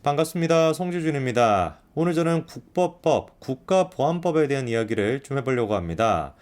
반갑습니다. 송지준입니다. 오늘 저는 국법법, 국가보안법에 대한 이야기를 좀 해보려고 합니다.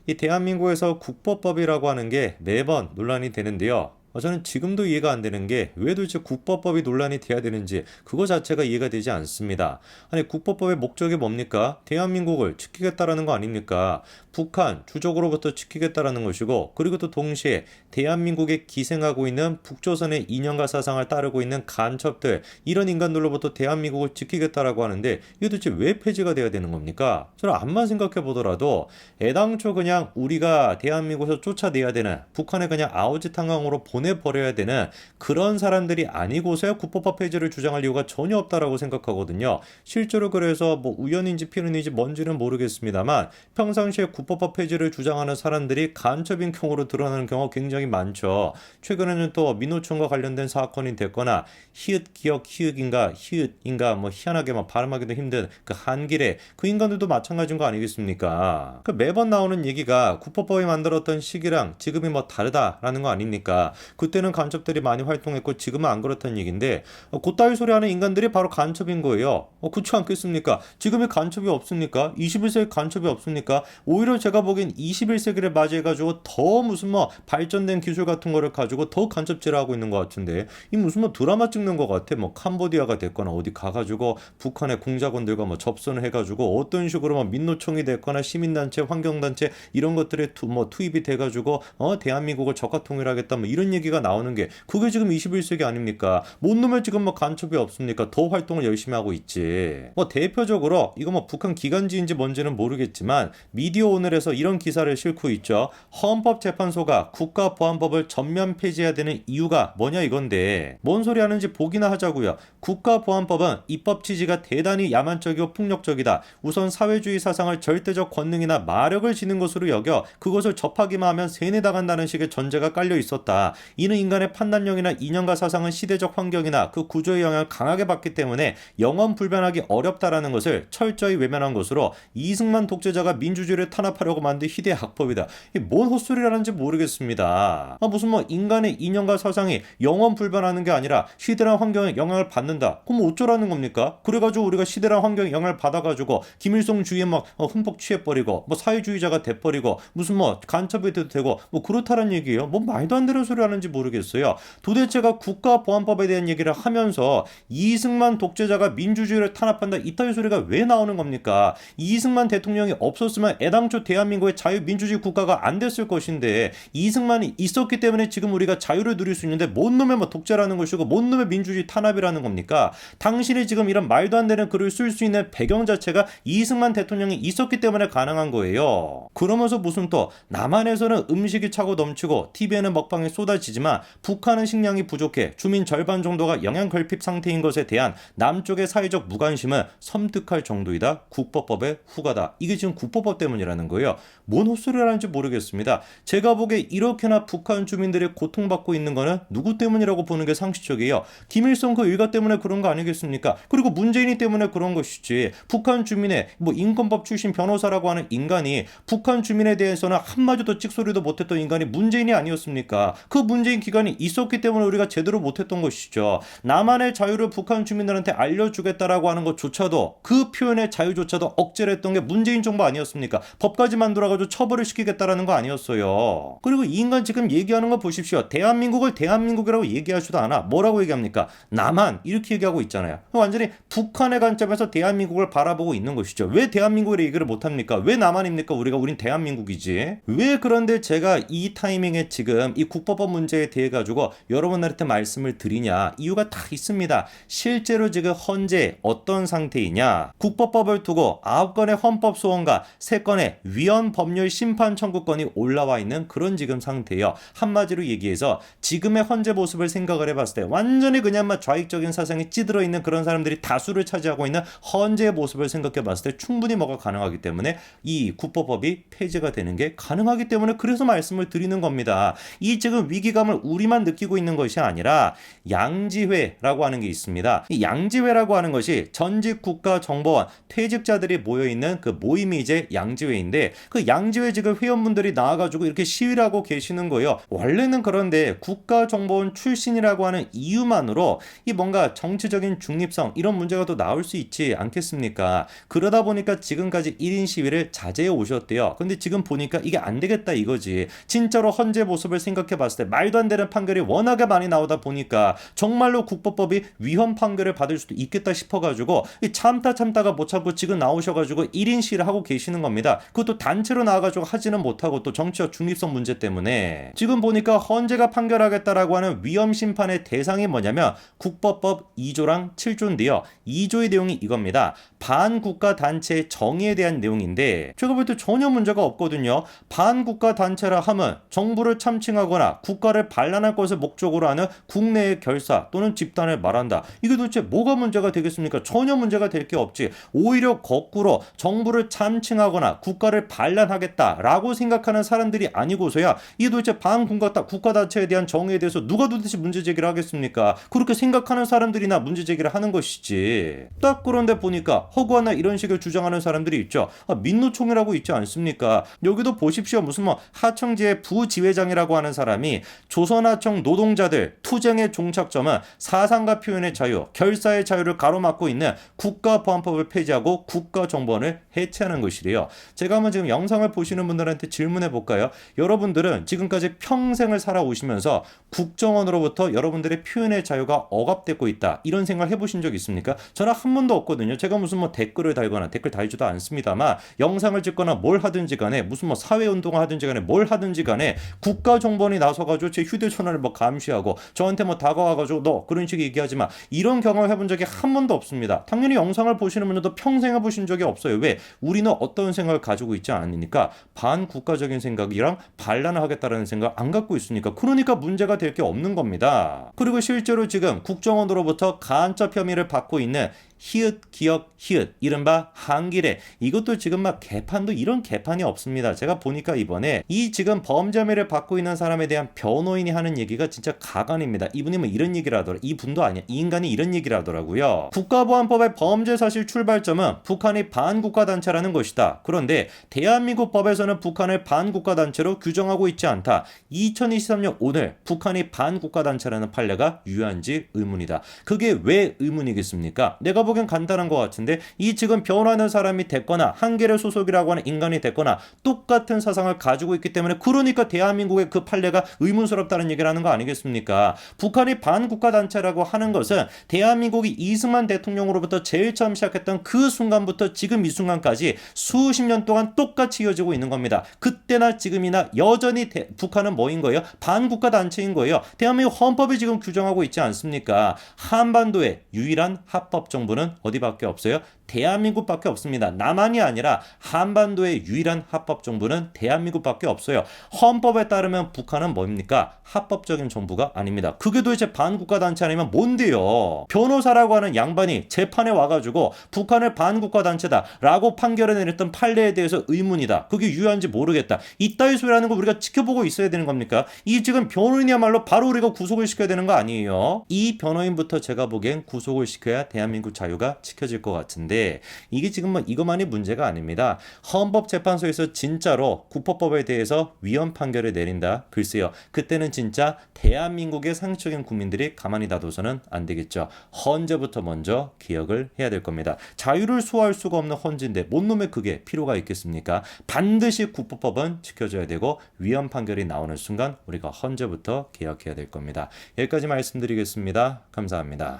이 대한민국에서 국법법이라고 하는 게 매번 논란이 되는데요. 저는 지금도 이해가 안 되는 게 왜 도대체 국법법이 논란이 돼야 되는지 그거 자체가 이해가 되지 않습니다. 아니 국법법의 목적이 뭡니까? 대한민국을 지키겠다라는 거 아닙니까? 북한 주적으로부터 지키겠다라는 것이고 그리고 또 동시에 대한민국에 기생하고 있는 북조선의 이념과 사상을 따르고 있는 간첩들 이런 인간들로부터 대한민국을 지키겠다라고 하는데 이게 도대체 왜 폐지가 돼야 되는 겁니까? 저는 암만 생각해 보더라도 애당초 그냥 우리가 대한민국에서 쫓아내야 되는 북한에 그냥 아우지탄강으로 보내버려야 되는 그런 사람들이 아니고서야 국법법 폐지를 주장할 이유가 전혀 없다라고 생각하거든요. 실제로 그래서 뭐 우연인지 필연인지 뭔지는 모르겠습니다만 평상시에 국법법 폐지를 주장하는 사람들이 간첩인 경우로 드러나는 경우가 굉장히 많죠. 최근에는 또 민노총과 관련된 사건이 됐거나 히읗 기억 히읗인가 히읗인가 뭐 희한하게 막 발음하기도 힘든 그 한길에 그 인간들도 마찬가지인 거 아니겠습니까? 그 매번 나오는 얘기가 국법법이 만들었던 시기랑 지금이 뭐 다르다라는 거 아닙니까? 그때는 간첩들이 많이 활동했고 지금은 안 그렇다는 얘기인데 그따위 소리 하는 인간들이 바로 간첩인 거예요. 그렇지 않겠습니까? 지금의 간첩이 없습니까? 21세기 간첩이 없습니까? 오히려 제가 보기엔 21세기를 맞이해가지고 더 무슨 뭐 발전된 기술 같은 거를 가지고 더 간첩질을 하고 있는 것 같은데 이 무슨 뭐 드라마 찍는 것 같아. 뭐 캄보디아가 됐거나 어디 가가지고 북한의 공작원들과 뭐 접선을 해가지고 어떤 식으로 뭐 민노총이 됐거나 시민단체, 환경단체 이런 것들에 투입이 돼가지고 대한민국을 적화 통일하겠다 뭐 이런 얘기가 나오는 게 그게 지금 21세기 아닙니까? 뭔 놈의 지금 뭐 간첩이 없습니까? 더 활동을 열심히 하고 있지. 뭐 대표적으로 이거 뭐 북한 기관지인지 뭔지는 모르겠지만 미디어 오늘에서 이런 기사를 싣고 있죠. 헌법재판소가 국가보안법을 전면 폐지해야 되는 이유가 뭐냐 이건데 뭔 소리 하는지 보기나 하자고요. 국가보안법은 입법 취지가 대단히 야만적이고 폭력적이다. 우선 사회주의 사상을 절대적 권능이나 마력을 지닌 것으로 여겨 그것을 접하기만 하면 세뇌당한다는 식의 전제가 깔려 있었다. 이는 인간의 판단력이나 이념과 사상은 시대적 환경이나 그 구조의 영향을 강하게 받기 때문에 영원 불변하기 어렵다라는 것을 철저히 외면한 것으로 이승만 독재자가 민주주의를 탄압하려고 만든 희대의 악법이다. 이게 뭔 헛소리라는지 모르겠습니다. 무슨 뭐 인간의 이념과 사상이 영원 불변하는 게 아니라 시대랑 환경에 영향을 받는다. 그럼 어쩌라는 겁니까? 그래가지고 우리가 시대랑 환경에 영향을 받아가지고 김일성 주의에 막 흠뻑 취해버리고 뭐 사회주의자가 돼버리고 무슨 뭐 간첩이 돼도 되고 뭐 그렇다는 얘기예요. 뭐 말도 안 되는 소리 하는지 모르겠어요. 도대체가 국가보안법에 대한 얘기를 하면서 이승만 독재자가 민주주의를 탄압한다 이따위 소리가 왜 나오는 겁니까? 이승만 대통령이 없었으면 애당초 대한민국의 자유민주주의 국가가 안 됐을 것인데 이승만이 있었기 때문에 지금 우리가 자유를 누릴 수 있는데 뭔 놈의 뭐 독재라는 것이고 뭔 놈의 민주주의 탄압이라는 겁니까? 당신이 지금 이런 말도 안 되는 글을 쓸 수 있는 배경 자체가 이승만 대통령이 있었기 때문에 가능한 거예요. 그러면서 무슨 또 남한에서는 음식이 차고 넘치고 TV에는 먹방이 쏟아지지만 북한은 식량이 부족해 주민 절반 정도가 영양 결핍 상태인 것에 대한 남쪽의 사회적 무관심은 섬뜩할 정도이다. 국법법의 후가다. 이게 지금 국법법 때문이라는 거예요. 뭔 헛소리를 하는지 모르겠습니다. 제가 보기에 이렇게나 북한 주민들이 고통받고 있는 거는 누구 때문이라고 보는 게 상식적이에요. 김일성 그 일가 때문에 그런 거 아니겠습니까? 그리고 문재인이 때문에 그런 것이지. 북한 주민의 뭐 인권법 출신 변호사라고 하는 인간이 북한 주민에 대해서는 한마디도 찍소리도 못했던 인간이 문재인이 아니었습니까? 그 문재인 기간이 있었기 때문에 우리가 제대로 못했던 것이죠. 남한의 자유를 북한 주민들한테 알려주겠다라고 하는 것조차도 그 표현의 자유조차도 억제를 했던 게 문재인 정부 아니었습니까? 법까지 만들어가지고 처벌을 시키겠다라는 거 아니었어요. 그리고 이 인간 지금 얘기하는 거 보십시오. 대한민국을 대한민국이라고 얘기하지도 않아. 뭐라고 얘기합니까? 남한 이렇게 얘기하고 있잖아요. 완전히 북한의 관점에서 대한민국을 바라보고 있는 것이죠. 왜 대한민국을 얘기를 못합니까? 왜 남한입니까? 우린 대한민국이지. 왜 그런데 제가 이 타이밍에 지금 이 국법법 문제에 대해 가지고 여러분들한테 말씀을 드리냐? 이유가 다 있습니다. 실제로 지금 현재 어떤 상태이냐? 국법법을 두고 9건의 헌법 소원과 3건의 위헌 법률 심판 청구권이 올라와 있는 그런 지금 상태예요. 한마디로 얘기해서 지금의 현재 모습을 생각을 해봤을 때 완전히 그냥 막 좌익적인 사상이 찌들어 있는 그런 사람들이 다수를 차지하고 있는 현재의 모습을 생각해봤을 때 충분히 뭐가 가능하기 때문에 이 국법법이 폐지가 되는 게 가능하기 때문에 그래서 말씀을 드리는 겁니다. 이 지금 위기 위기감을 우리만 느끼고 있는 것이 아니라 양지회라고 하는 게 있습니다. 이 양지회라고 하는 것이 전직 국가정보원 퇴직자들이 모여있는 그 모임이 이제 양지회인데, 그 양지회 지금 회원분들이 나와가지고 이렇게 시위를 하고 계시는 거예요. 원래는 그런데 국가정보원 출신이라고 하는 이유만으로 이 뭔가 정치적인 중립성 이런 문제가 또 나올 수 있지 않겠습니까? 그러다 보니까 지금까지 1인 시위를 자제해 오셨대요. 근데 지금 보니까 이게 안 되겠다 이거지. 진짜로 헌재 모습을 생각해 봤을 때 말도 안 되는 판결이 워낙에 많이 나오다 보니까 정말로 국법법이 위헌 판결을 받을 수도 있겠다 싶어가지고 참다가 못 참고 지금 나오셔가지고 1인 시위를 하고 계시는 겁니다. 그것도 단체로 나와가지고 하지는 못하고 또 정치적 중립성 문제 때문에 지금 보니까 헌재가 판결하겠다라고 하는 위헌 심판의 대상이 뭐냐면 국법법 2조랑 7조인데요. 2조의 내용이 이겁니다. 반국가 단체의 정의에 대한 내용인데 제가 볼 때 전혀 문제가 없거든요. 반국가 단체라 하면 정부를 참칭하거나 국가를 반란할 것을 목적으로 하는 국내의 결사 또는 집단을 말한다. 이게 도대체 뭐가 문제가 되겠습니까? 전혀 문제가 될 게 없지. 오히려 거꾸로 정부를 참칭하거나 국가를 반란하겠다라고 생각하는 사람들이 아니고서야 이게 도대체 반국가 단체에 대한 정의에 대해서 누가 도대체 문제 제기를 하겠습니까? 그렇게 생각하는 사람들이나 문제 제기를 하는 것이지. 딱 그런데 보니까 허구하나 이런 식을 주장하는 사람들이 있죠. 민노총이라고 있지 않습니까? 여기도 보십시오. 무슨 뭐 하청지의 부지회장이라고 하는 사람이 조선하청 노동자들 투쟁의 종착점은 사상과 표현의 자유, 결사의 자유를 가로막고 있는 국가보안법을 폐지하고 국가정보원을 해체하는 것이래요. 제가 한번 지금 영상을 보시는 분들한테 질문해 볼까요? 여러분들은 지금까지 평생을 살아오시면서 국정원으로부터 여러분들의 표현의 자유가 억압되고 있다, 이런 생각 해보신 적 있습니까? 저는 한 번도 없거든요. 제가 무슨 뭐 댓글을 달거나 댓글 달지도 않습니다만 영상을 찍거나 뭘 하든지 간에 무슨 뭐 사회운동을 하든지 간에 뭘 하든지 간에 국가정보원이 나서가지고 제 휴대전화를 뭐 감시하고 저한테 뭐 다가와가지고 너 그런 식의 얘기하지 마, 이런 경험을 해본 적이 한 번도 없습니다. 당연히 영상을 보시는 분들도 평생 해보신 적이 없어요. 왜? 우리는 어떤 생각을 가지고 있지 않으니까. 반국가적인 생각이랑 반란을 하겠다라는 생각 안 갖고 있으니까. 그러니까 문제가 될 게 없는 겁니다. 그리고 실제로 지금 국정원으로부터 간첩 혐의를 받고 있는 히읗 기억 히읗 이른바 한길에, 이것도 지금 막 개판도 이런 개판이 없습니다. 제가 보니까 이번에 이 지금 범죄 혐의를 받고 있는 사람에 대한 변호인이 하는 얘기가 진짜 가관입니다. 이분이 뭐 이런 얘기를 하더라. 이분도 아니야. 이 인간이 이런 얘기를 하더라고요. 국가보안법의 범죄 사실 출발점은 북한이 반국가 단체라는 것이다. 그런데 대한민국 법에서는 북한을 반국가 단체로 규정하고 있지 않다. 2023년 오늘 북한이 반국가 단체라는 판례가 유효한지 의문이다. 그게 왜 의문이겠습니까? 내가 보기엔 간단한 것 같은데, 이 지금 변호하는 사람이 됐거나 한겨레 소속이라고 하는 인간이 됐거나 똑같은 사상을 가지고 있기 때문에, 그러니까 대한민국의 그 판례가 의문스럽다는 얘기를 하는 거 아니겠습니까? 북한이 반국가 단체라고 하는 것은 대한민국이 이승만 대통령으로부터 제일 처음 시작했던 그 순간부터 지금 이 순간까지 수십 년 동안 똑같이 이어지고 있는 겁니다. 그때나 지금이나 여전히 북한은 뭐인 거예요? 반국가 단체인 거예요. 대한민국 헌법이 지금 규정하고 있지 않습니까? 한반도의 유일한 합법 정부는 어디밖에 없어요? 대한민국밖에 없습니다. 남한이 아니라 한반도의 유일한 합법 정부는 대한민국밖에 없어요. 헌법에 따르면 북한은 뭡니까? 합법적인 정부가 아닙니다. 그게 도대체 반국가 단체 아니면 뭔데요? 변호사라고 하는 양반이 재판에 와가지고 북한을 반국가 단체다라고 판결을 내렸던 판례에 대해서 의문이다. 그게 유효한지 모르겠다. 이따위 소리라는 거 우리가 지켜보고 있어야 되는 겁니까? 이 지금 변호인이야말로 바로 우리가 구속을 시켜야 되는 거 아니에요? 이 변호인부터 제가 보기엔 구속을 시켜야 대한민국 자유가 지켜질 것 같은데, 이게 지금 뭐 이것만이 문제가 아닙니다. 헌법재판소에서 진짜로 국법법에 대해서 위헌 판결을 내린다. 글쎄요. 그때는 진짜 대한민국의 상식적인 국민들이 가만히 놔둬서는 안 되겠죠. 헌재부터 먼저 기억을 해야 될 겁니다. 자유를 수호할 수가 없는 헌재인데 뭔 놈의 그게 필요가 있겠습니까? 반드시 국법법은 지켜줘야 되고 위헌 판결이 나오는 순간 우리가 헌재부터 개혁해야 될 겁니다. 여기까지 말씀드리겠습니다. 감사합니다.